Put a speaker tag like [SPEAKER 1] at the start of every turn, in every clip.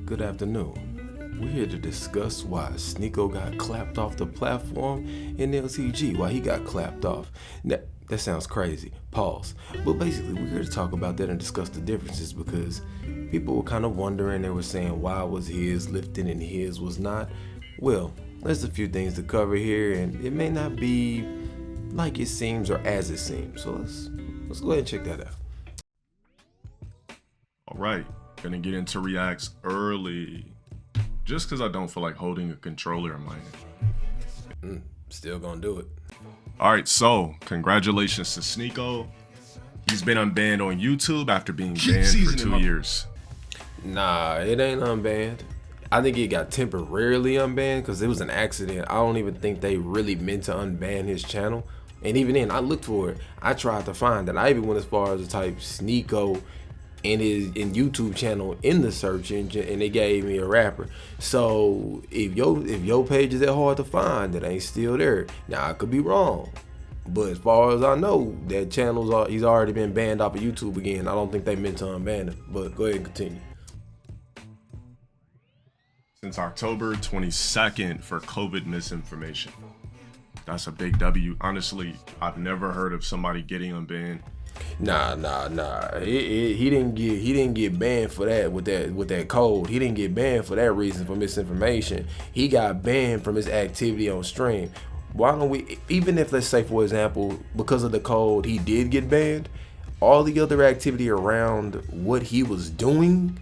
[SPEAKER 1] Good afternoon. We're here to discuss why Sneako got clapped off the platform and LTG, why he got clapped off. Now, that sounds crazy. Pause. But basically, we're here to talk about that and discuss the differences because people were kind of wondering, they were saying why was his lifting and his was not. Well, there's a few things to cover here and it may not be like it seems or as it seems. So let's go ahead and check that out.
[SPEAKER 2] All right, gonna get into reacts early, just because I don't feel like holding a controller in my hand.
[SPEAKER 1] Still gonna do it.
[SPEAKER 2] All right, so congratulations to Sneako. He's been unbanned on YouTube after being banned for 2 years.
[SPEAKER 1] Nah, it ain't unbanned. I think it got temporarily unbanned because it was an accident. I don't even think they really meant to unban his channel. And even then, I looked for it. I tried to find it. I even went as far as to type Sneako in his YouTube channel in the search engine, and it gave me a rapper. So if your page is that hard to find, it ain't still there. Now I could be wrong, but as far as I know, that he's already been banned off of YouTube again. I don't think they meant to unban him. But go ahead and continue.
[SPEAKER 2] Since October 22nd for COVID misinformation. That's a big W. Honestly, I've never heard of somebody getting unbanned.
[SPEAKER 1] Nah. He didn't get banned for that with that code. He didn't get banned for that reason, for misinformation. He got banned from his activity on stream. Why don't we, even if, let's say for example, because of the code he did get banned, all the other activity around what he was doing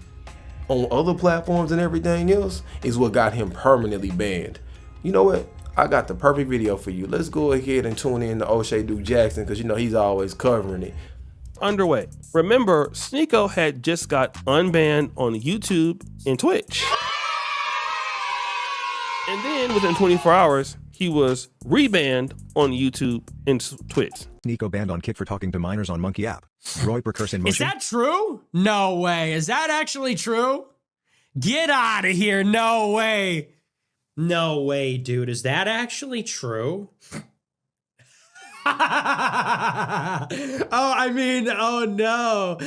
[SPEAKER 1] on other platforms and everything else is what got him permanently banned. You know what? I got the perfect video for you. Let's go ahead and tune in to Oshay Jackson because you know he's always covering it.
[SPEAKER 3] Underway. Remember, Sneako had just got unbanned on YouTube and Twitch. And then within 24 hours, he was rebanned on YouTube and Twitch.
[SPEAKER 4] Sneako banned on Kick for talking to minors on Monkey app. Roy Percurse in motion.
[SPEAKER 5] Is that true? No way. Is that actually true? Get out of here. No way. No way, dude. Is that actually true? Oh no.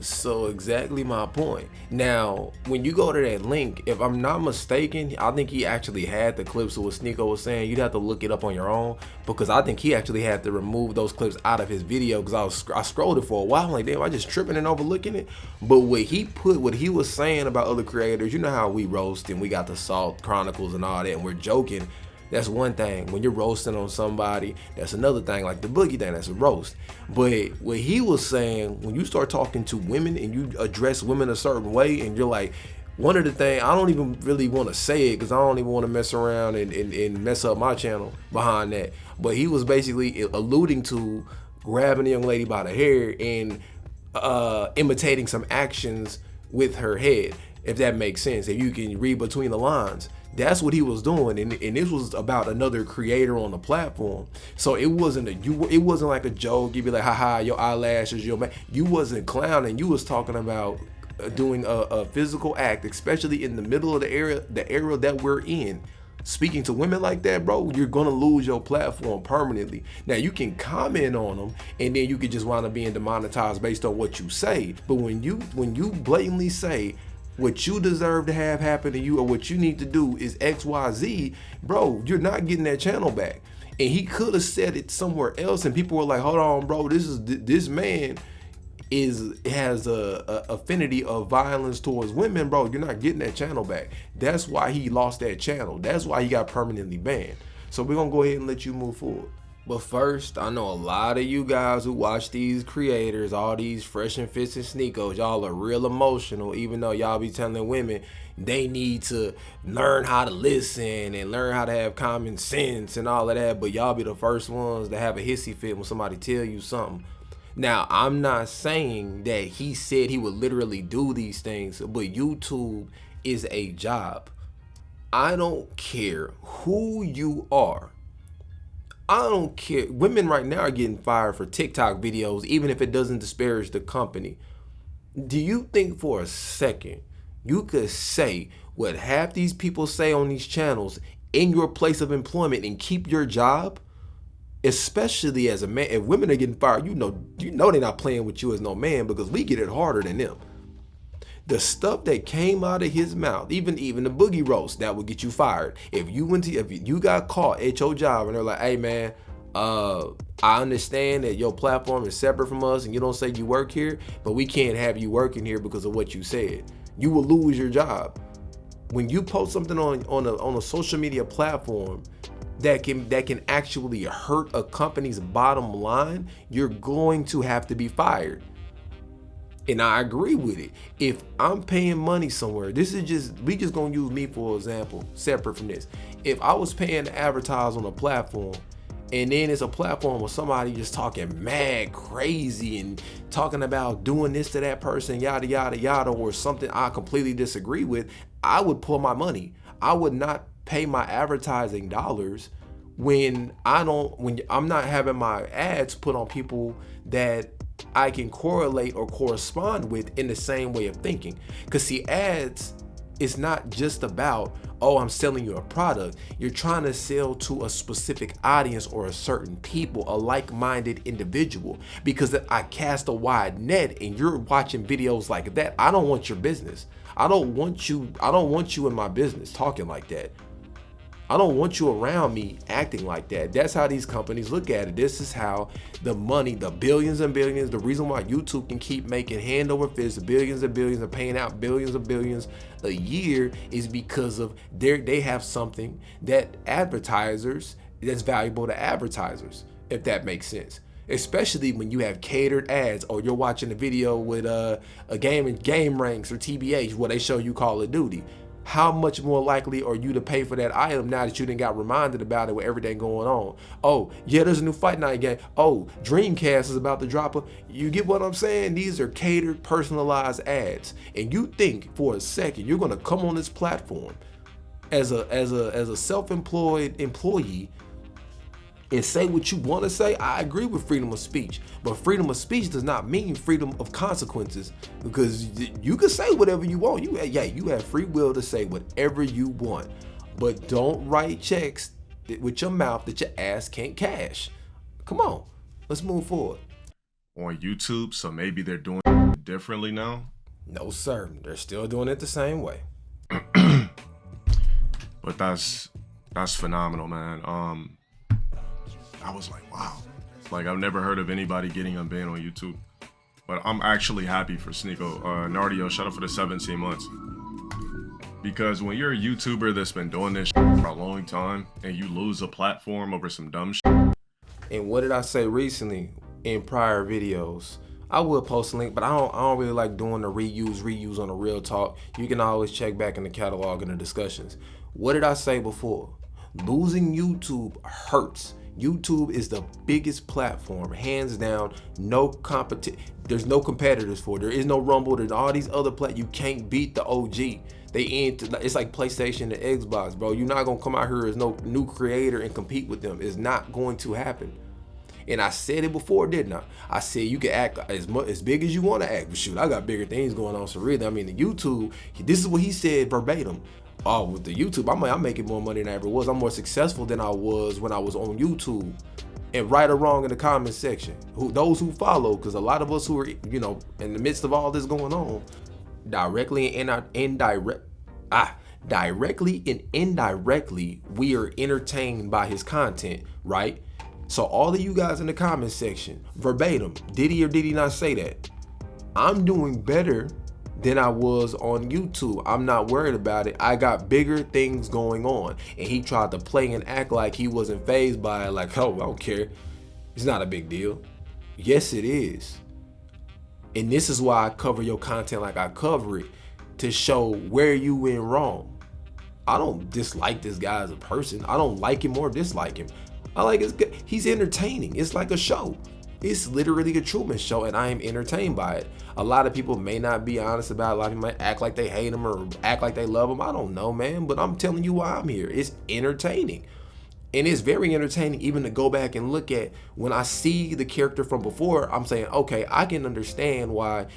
[SPEAKER 1] So exactly my point. Now, when you go to that link, if I'm not mistaken, I think he actually had the clips of what Sneako was saying. You'd have to look it up on your own because I think he actually had to remove those clips out of his video because I scrolled it for a while. I'm like, damn, I just tripping and overlooking it. But what he was saying about other creators, you know how we roast and we got the Salt Chronicles and all that, and we're joking. That's one thing. When you're roasting on somebody, that's another thing. Like the Boogie thing, that's a roast. But what he was saying, when you start talking to women and you address women a certain way, and you're like, one of the things, I don't even really want to say it because I don't even want to mess around and mess up my channel behind that. But he was basically alluding to grabbing a young lady by the hair and imitating some actions with her head, if that makes sense. If you can read between the lines. That's what he was doing, and this was about another creator on the platform. So it wasn't like a joke. You'd be like, haha, your eyelashes, your man. You wasn't clowning. You was talking about doing a physical act, especially in the middle of the era that we're in. Speaking to women like that, bro, you're gonna lose your platform permanently. Now you can comment on them, and then you could just wind up being demonetized based on what you say. But when you blatantly say what you deserve to have happen to you or what you need to do is XYZ, bro, you're not getting that channel back. And he could have said it somewhere else and people were like, hold on, bro, this man has a affinity of violence towards women, bro. You're not getting that channel back. That's why he lost that channel. That's why he got permanently banned. So we're gonna go ahead and let you move forward. But first, I know a lot of you guys who watch these creators, all these Fresh and Fits and Sneakos, y'all are real emotional, even though y'all be telling women they need to learn how to listen and learn how to have common sense and all of that, but y'all be the first ones to have a hissy fit when somebody tell you something. Now, I'm not saying that he said he would literally do these things, but YouTube is a job. I don't care who you are. I don't care. Women right now are getting fired for TikTok videos, even if it doesn't disparage the company. Do you think for a second you could say what half these people say on these channels in your place of employment and keep your job? Especially as a man, if women are getting fired, you know they're not playing with you as no man because we get it harder than them. The stuff that came out of his mouth, even the boogie roast, that would get you fired. If you got caught at your job and they're like, hey man, I understand that your platform is separate from us and you don't say you work here, but we can't have you working here because of what you said. You will lose your job. When you post something on a social media platform that can actually hurt a company's bottom line, you're going to have to be fired. And I agree with it. If I'm paying money somewhere, we just gonna use me for example, separate from this. If I was paying to advertise on a platform, and then it's a platform where somebody just talking mad crazy and talking about doing this to that person, yada, yada, yada, or something I completely disagree with, I would pull my money. I would not pay my advertising dollars when I'm not having my ads put on people that I can correlate or correspond with in the same way of thinking. Because see, ads is not just about, oh, I'm selling you a product. You're trying to sell to a specific audience or a certain people, a like-minded individual. Because I cast a wide net and you're watching videos like that, I don't want your business. I don't want you in my business talking like that. I don't want you around me acting like that. That's how these companies look at it. This is how the money, the billions and billions, the reason why YouTube can keep making hand over fist billions and billions and paying out billions and billions a year is because of they have something that that's valuable to advertisers, if that makes sense. Especially when you have catered ads, or you're watching a video with a game ranks or TBH where they show you Call of Duty. How much more likely are you to pay for that item now that you done got reminded about it with everything going on? Oh, yeah, there's a new Fight Night game. Oh, Dreamcast is about to drop. You get what I'm saying? These are catered, personalized ads. And you think for a second you're gonna come on this platform as a self-employed employee and say what you want to say. I agree with freedom of speech, but freedom of speech does not mean freedom of consequences, because you can say whatever you want. You have free will to say whatever you want, but don't write checks with your mouth that your ass can't cash. Come on, let's move forward.
[SPEAKER 2] On YouTube, so maybe they're doing it differently now?
[SPEAKER 1] No, sir. They're still doing it the same way.
[SPEAKER 2] But that's phenomenal, man. I was like, wow. Like, I've never heard of anybody getting unbanned on YouTube. But I'm actually happy for Sneako. Nardio, shout out for the 17 months. Because when you're a YouTuber that's been doing this for a long time and you lose a platform over some dumb shit.
[SPEAKER 1] And what did I say recently in prior videos? I will post a link, but I don't really like doing the reuse on the real talk. You can always check back in the catalog and the discussions. What did I say before? Losing YouTube hurts. YouTube is the biggest platform, hands down. No there's no competitors for it. There is no Rumble. There's all these other you can't beat the OG. It's like PlayStation and Xbox, bro. You're not gonna come out here as no new creator and compete with them. It's not going to happen. And I said it before, didn't I? I said you can act as big as you want to act. But shoot, I got bigger things going on. So really, I mean, the YouTube. This is what he said verbatim. Oh, with the YouTube, I'm making more money than I ever was. I'm more successful than I was when I was on YouTube. And right or wrong in the comment section, those who follow, because a lot of us who are, in the midst of all this going on, directly and indirectly, we are entertained by his content, right? So all of you guys in the comment section, verbatim, did he or did he not say that? I'm doing better than I was on YouTube. I'm not worried about it. I got bigger things going on. And he tried to play and act like he wasn't fazed by it, like, oh, I don't care. It's not a big deal. Yes, it is. And this is why I cover your content like I cover it, to show where you went wrong. I don't dislike this guy as a person. I don't like him or dislike him. I like his good. He's entertaining. It's like a show. It's literally a Truman Show, and I am entertained by it. A lot of people may not be honest about it. A lot of people might act like they hate him or act like they love him. I don't know, man, but I'm telling you why I'm here. It's entertaining. And it's very entertaining even to go back and look at when I see the character from before. I'm saying, okay, I can understand why,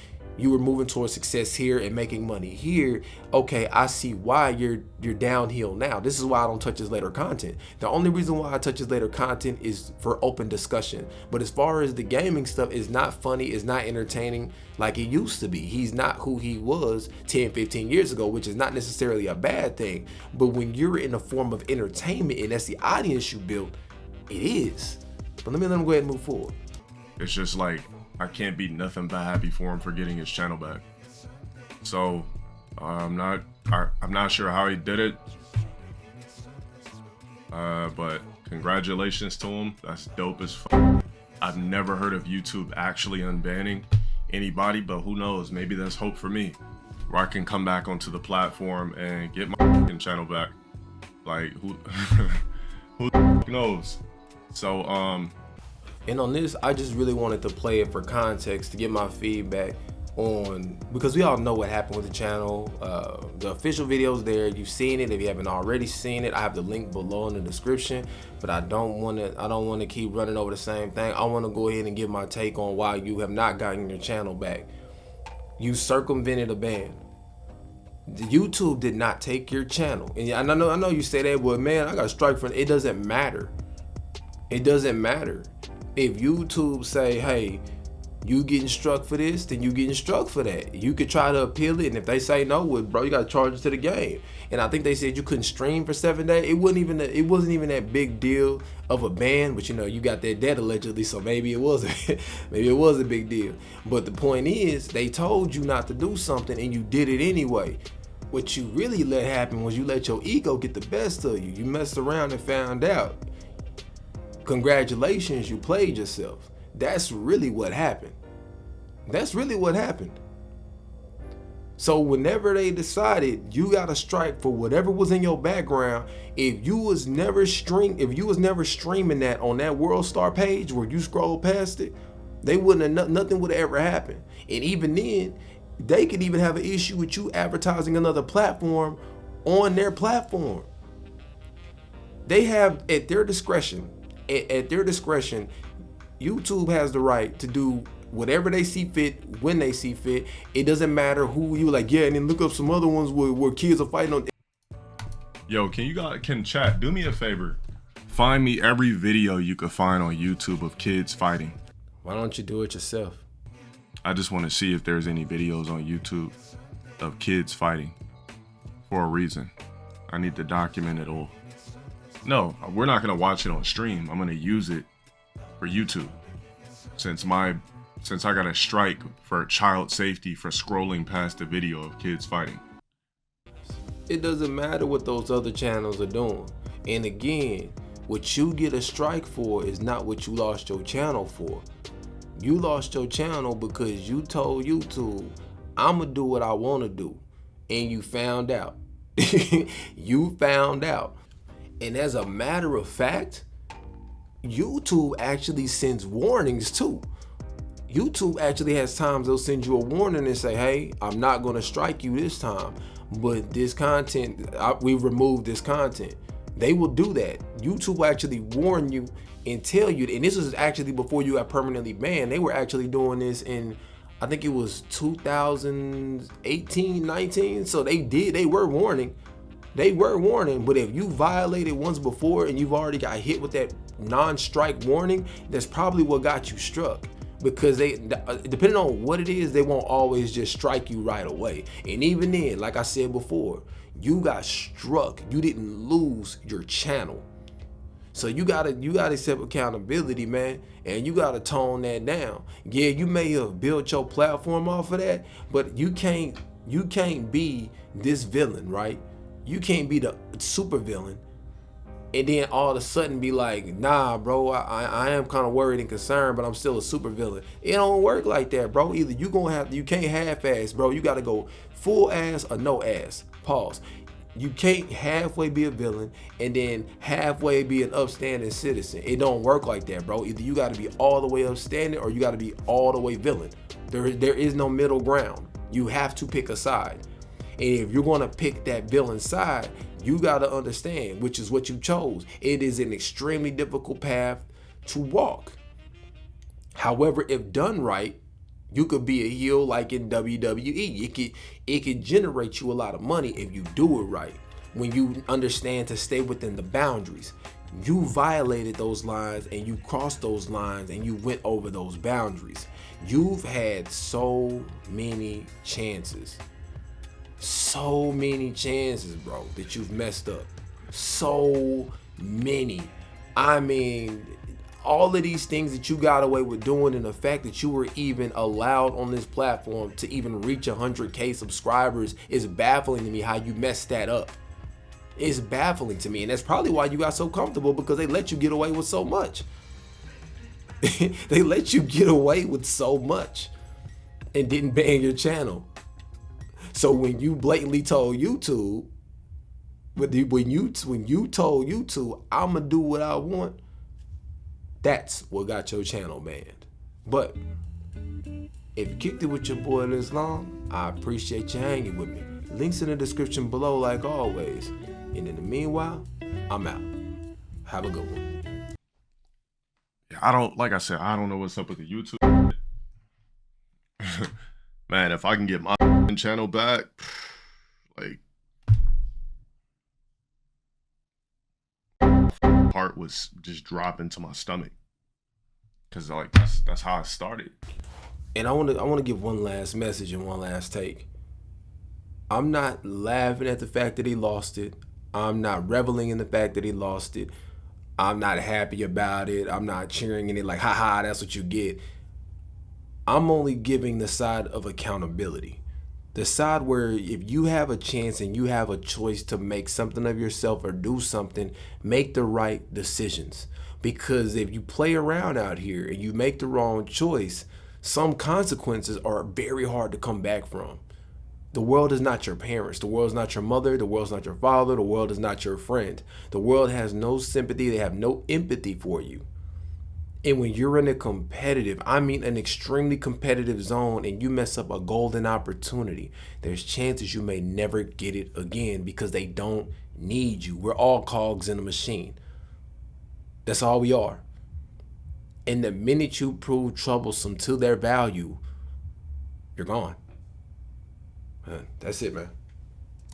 [SPEAKER 1] You were moving towards success here and making money here. Okay, I see why you're downhill now. This is why I don't touch his later content. The only reason why I touch his later content is for open discussion. But as far as the gaming stuff, it's not funny, it's not entertaining like it used to be. He's not who he was 10, 15 years ago, which is not necessarily a bad thing. But when you're in a form of entertainment and that's the audience you built, it is. But let him go ahead and move forward.
[SPEAKER 2] It's just like, I can't be nothing but happy for him for getting his channel back. So I'm not sure how he did it, but congratulations to him. That's dope as fuck. I've never heard of YouTube actually unbanning anybody, but who knows? Maybe that's hope for me, where I can come back onto the platform and get my fucking channel back. Like who knows? So
[SPEAKER 1] And on this, I just really wanted to play it for context to get my feedback on, because we all know what happened with the channel. The official video's there. You've seen it. If you haven't already seen it, I have the link below in the description. But I don't want to keep running over the same thing. I want to go ahead and give my take on why you have not gotten your channel back. You circumvented a ban. YouTube did not take your channel. And I know you say that, but man, I got a strike for it. It doesn't matter. It doesn't matter. If YouTube say, hey, you getting struck for this, then you getting struck for that. You could try to appeal it, and if they say no, well, bro, you got to charge it to the game. And I think they said you couldn't stream for 7 days. It wasn't even that big deal of a ban, but you got that debt allegedly, so maybe it was maybe it was a big deal. But the point is, they told you not to do something, and you did it anyway. What you really let happen was you let your ego get the best of you. You messed around and found out. Congratulations, you played yourself. That's really what happened. That's really what happened. So whenever they decided you got a strike for whatever was in your background, if you was never streaming that on that World Star page where you scroll past it, they wouldn't have, nothing would have ever happened. And even then, they could even have an issue with you advertising another platform on their platform. They have at their discretion, YouTube has the right to do whatever they see fit when they see fit. It doesn't matter who you like. Yeah, and then look up some other ones where kids are fighting on.
[SPEAKER 2] Yo, can chat do me a favor? Find me every video you could find on YouTube of kids fighting.
[SPEAKER 1] Why don't you do it yourself?
[SPEAKER 2] I just want to see if there's any videos on YouTube of kids fighting for a reason. I need to document it all. No, we're not gonna watch it on stream. I'm gonna use it for YouTube. Since I got a strike for child safety for scrolling past a video of kids fighting.
[SPEAKER 1] It doesn't matter what those other channels are doing. And again, what you get a strike for is not what you lost your channel for. You lost your channel because you told YouTube, I'ma do what I wanna do. And you found out. You found out. And as a matter of fact, YouTube actually sends warnings too. YouTube actually has times they'll send you a warning and say, hey, I'm not gonna strike you this time, but this content, we've removed this content. They will do that. YouTube will actually warn you and tell you, and this was actually before you got permanently banned. They were actually doing this in, I think it was 2018, 19. So they were warning. They were warning, but if you violated once before and you've already got hit with that non-strike warning, that's probably what got you struck. Because they, depending on what it is, they won't always just strike you right away. And even then, like I said before, you got struck. You didn't lose your channel. So you gotta accept accountability, man, and you gotta tone that down. Yeah, you may have built your platform off of that, but you can't be this villain, right? You can't be the super villain and then all of a sudden be like, nah, bro, I am kind of worried and concerned, but I'm still a super villain. It don't work like that, bro. Either you can't half-ass, bro. You gotta go full ass or no ass. Pause. You can't halfway be a villain and then halfway be an upstanding citizen. It don't work like that, bro. Either you gotta be all the way upstanding or you gotta be all the way villain. There is no middle ground. You have to pick a side. And if you're gonna pick that villain side, you gotta understand, which is what you chose. It is an extremely difficult path to walk. However, if done right, You could be a heel like in WWE. It could generate you a lot of money if you do it right. When you understand to stay within the boundaries. You violated those lines and you crossed those lines and you went over those boundaries. You've had so many chances. So many chances, bro, that you've messed up. So many. I mean, all of these things that you got away with doing, and the fact that you were even allowed on this platform to even reach 100K subscribers is baffling to me how you messed that up. It's baffling to me, and that's probably why you got so comfortable, because they let you get away with so much. They let you get away with so much and didn't ban your channel. So when you blatantly told YouTube, when you told YouTube, I'ma do what I want, that's what got your channel banned. But if you kicked it with your boy this long, I appreciate you hanging with me. Links in the description below like always. And in the meanwhile, I'm out. Have a good one.
[SPEAKER 2] Yeah, like I said, I don't know what's up with the YouTube. Man, if I can get my channel back, like, part was just dropping to my stomach, because like that's how I started.
[SPEAKER 1] And I want to give one last message and one last take. I'm not laughing at the fact that he lost it. I'm not reveling in the fact that he lost it. I'm not happy about it. I'm not cheering in it like, haha, that's what you get. I'm only giving the side of accountability. The side where if you have a chance and you have a choice to make something of yourself or do something, make the right decisions. Because if you play around out here and you make the wrong choice, some consequences are very hard to come back from. The world is not your parents. The world is not your mother. The world is not your father. The world is not your friend. The world has no sympathy. They have no empathy for you. And when you're in a competitive, I mean an extremely competitive zone, and you mess up a golden opportunity, there's chances you may never get it again because they don't need you. We're all cogs in a machine. That's all we are. And the minute you prove troublesome to their value, you're gone. That's it, man.